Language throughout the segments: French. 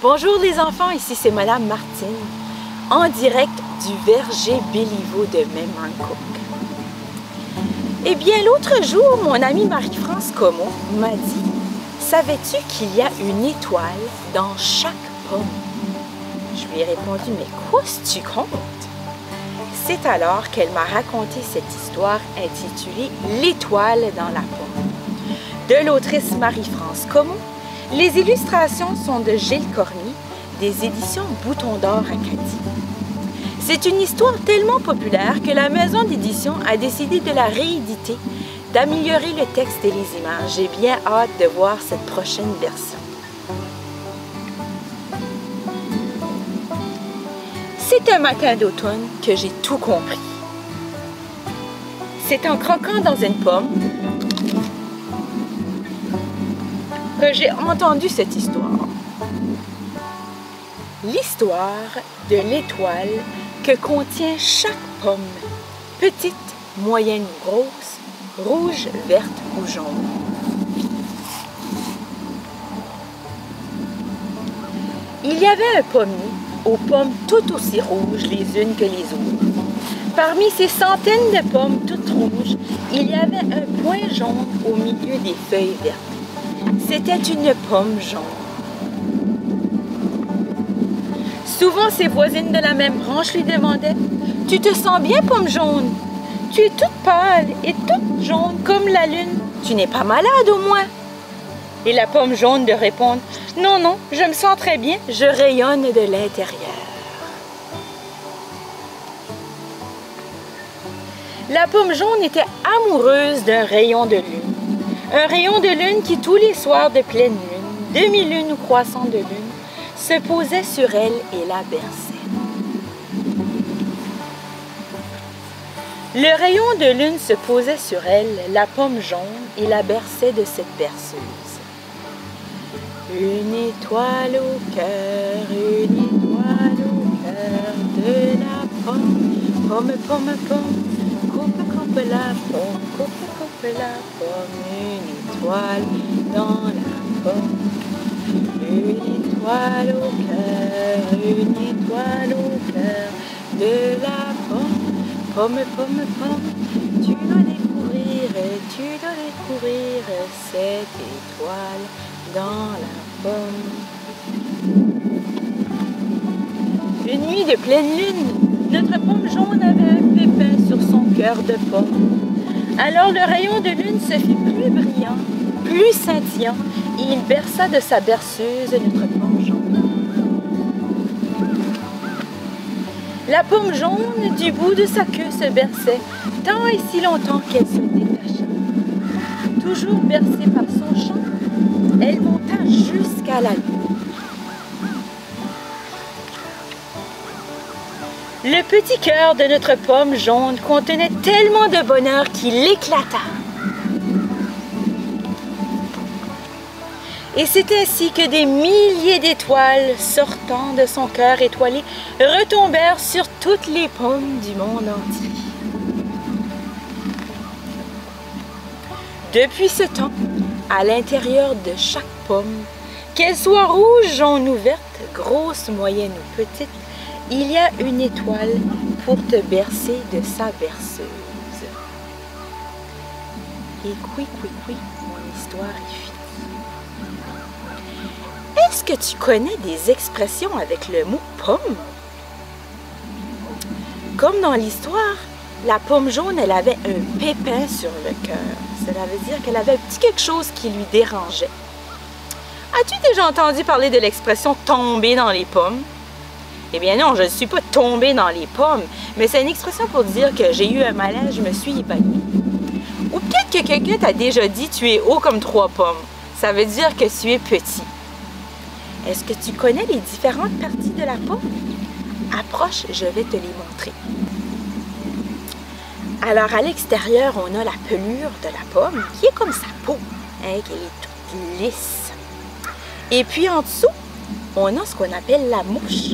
Bonjour les enfants, ici c'est Madame Martine, en direct du verger Béliveau de Memramcook. Eh bien, l'autre jour, mon amie Marie-France Comeau m'a dit « Savais-tu qu'il y a une étoile dans chaque pomme? » Je lui ai répondu « Mais qu'est-ce que tu comptes? » C'est alors qu'elle m'a raconté cette histoire intitulée « L'étoile dans la pomme » de l'autrice Marie-France Comeau. Les illustrations sont de Gilles Cormier, des éditions Bouton d'Or Acadie. C'est une histoire tellement populaire que la maison d'édition a décidé de la rééditer, d'améliorer le texte et les images. J'ai bien hâte de voir cette prochaine version. C'est un matin d'automne que j'ai tout compris. C'est en croquant dans une pomme que j'ai entendu cette histoire. L'histoire de l'étoile que contient chaque pomme, petite, moyenne ou grosse, rouge, verte ou jaune. Il y avait un pommier aux pommes tout aussi rouges les unes que les autres. Parmi ces centaines de pommes toutes rouges, il y avait un point jaune au milieu des feuilles vertes. C'était une pomme jaune. Souvent, ses voisines de la même branche lui demandaient « Tu te sens bien, pomme jaune? Tu es toute pâle et toute jaune comme la lune. Tu n'es pas malade au moins? » Et la pomme jaune de répondre « Non, non, je me sens très bien, je rayonne de l'intérieur. » La pomme jaune était amoureuse d'un rayon de lune. Un rayon de lune qui, tous les soirs de pleine lune, demi-lune ou croissant de lune, se posait sur elle et la berçait. Le rayon de lune se posait sur elle, la pomme jaune, et la berçait de cette berceuse. Une étoile au cœur, une étoile au cœur de la pomme, pomme, pomme, pomme. Coupe la pomme, coupe la pomme, une étoile dans la pomme. Une étoile au cœur, une étoile au cœur de la pomme. Pomme, pomme, pomme, tu dois découvrir cette étoile dans la pomme. Une nuit de pleine lune, notre pomme jaune avait un pépin sur son cœur de pomme. Alors le rayon de lune se fit plus brillant, plus scintillant, et il berça de sa berceuse notre pomme jaune. La pomme jaune, du bout de sa queue, se berçait, tant et si longtemps qu'elle se détacha. Toujours bercée par son chant, elle monta jusqu'à la lune. Le petit cœur de notre pomme jaune contenait tellement de bonheur qu'il éclata. Et c'est ainsi que des milliers d'étoiles sortant de son cœur étoilé retombèrent sur toutes les pommes du monde entier. Depuis ce temps, à l'intérieur de chaque pomme, qu'elle soit rouge, jaune ou verte, grosse, moyenne ou petite, il y a une étoile pour te bercer de sa berceuse. Et oui, mon histoire est finie. Est-ce que tu connais des expressions avec le mot pomme? Comme dans l'histoire, la pomme jaune, elle avait un pépin sur le cœur. Cela veut dire qu'elle avait un petit quelque chose qui lui dérangeait. As-tu déjà entendu parler de l'expression « tomber dans les pommes » ? Eh bien non, je ne suis pas tombée dans les pommes, mais c'est une expression pour dire que j'ai eu un malaise, je me suis évanouie. Ou peut-être que quelqu'un t'a déjà dit « tu es haut comme 3 pommes ». Ça veut dire que tu es petit. Est-ce que tu connais les différentes parties de la pomme? Approche, je vais te les montrer. Alors à l'extérieur, on a la pelure de la pomme qui est comme sa peau, hein, qui est toute lisse. Et puis en dessous, on a ce qu'on appelle la mouche.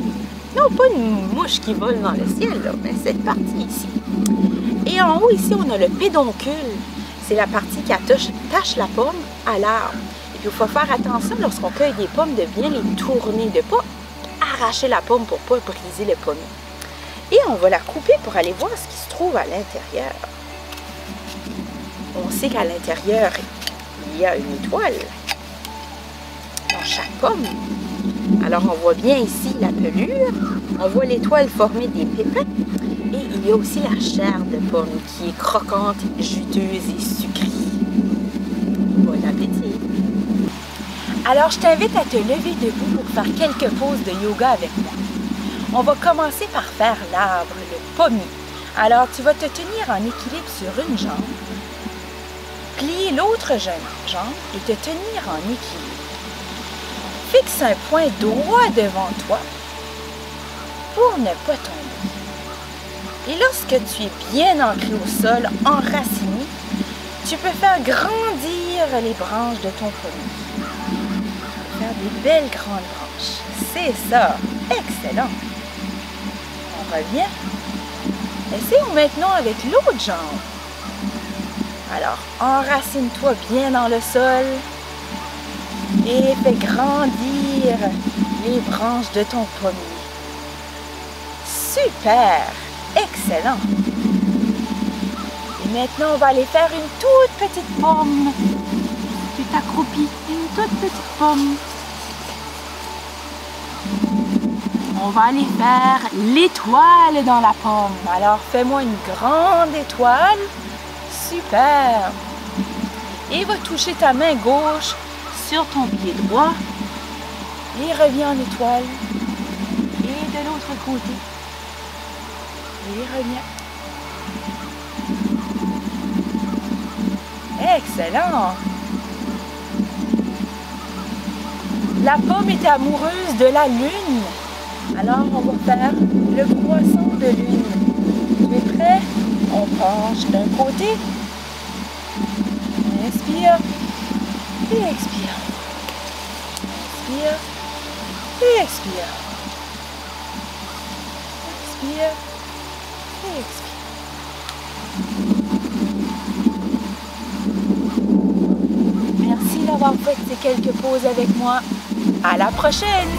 Non, pas une mouche qui vole dans le ciel, là, mais cette partie ici. Et en haut, ici, on a le pédoncule. C'est la partie qui attache la pomme à l'arbre. Il faut faire attention lorsqu'on cueille des pommes de bien les tourner, de ne pas arracher la pomme pour ne pas briser le pommier. Et on va la couper pour aller voir ce qui se trouve à l'intérieur. On sait qu'à l'intérieur, il y a une étoile dans chaque pomme. Alors on voit bien ici la pelure, on voit l'étoile former des pépins et il y a aussi la chair de pomme qui est croquante, juteuse et sucrée. Bon appétit! Alors je t'invite à te lever debout pour faire quelques poses de yoga avec moi. On va commencer par faire l'arbre, le pommier. Alors tu vas te tenir en équilibre sur une jambe, plier l'autre jambe et te tenir en équilibre. Fixe un point droit devant toi pour ne pas tomber. Et lorsque tu es bien ancré au sol, enraciné, tu peux faire grandir les branches de ton pommier. Faire des belles grandes branches. C'est ça! Excellent! On revient. Essayons maintenant avec l'autre jambe. Alors, enracine-toi bien dans le sol et fais grandir les branches de ton pommier. Super! Excellent! Et maintenant, on va aller faire une toute petite pomme. Tu t'accroupis, une toute petite pomme. On va aller faire l'étoile dans la pomme. Alors, fais-moi une grande étoile. Super! Et va toucher ta main gauche sur ton pied droit. Et reviens en étoile. Et de l'autre côté. Et reviens. Excellent! La pomme est amoureuse de la lune. Alors, on va faire le croissant de lune. Tu es prêt? On penche d'un côté. Inspire et expire. Inspire et expire. Inspire et expire. Merci d'avoir fait ces quelques pauses avec moi. À la prochaine!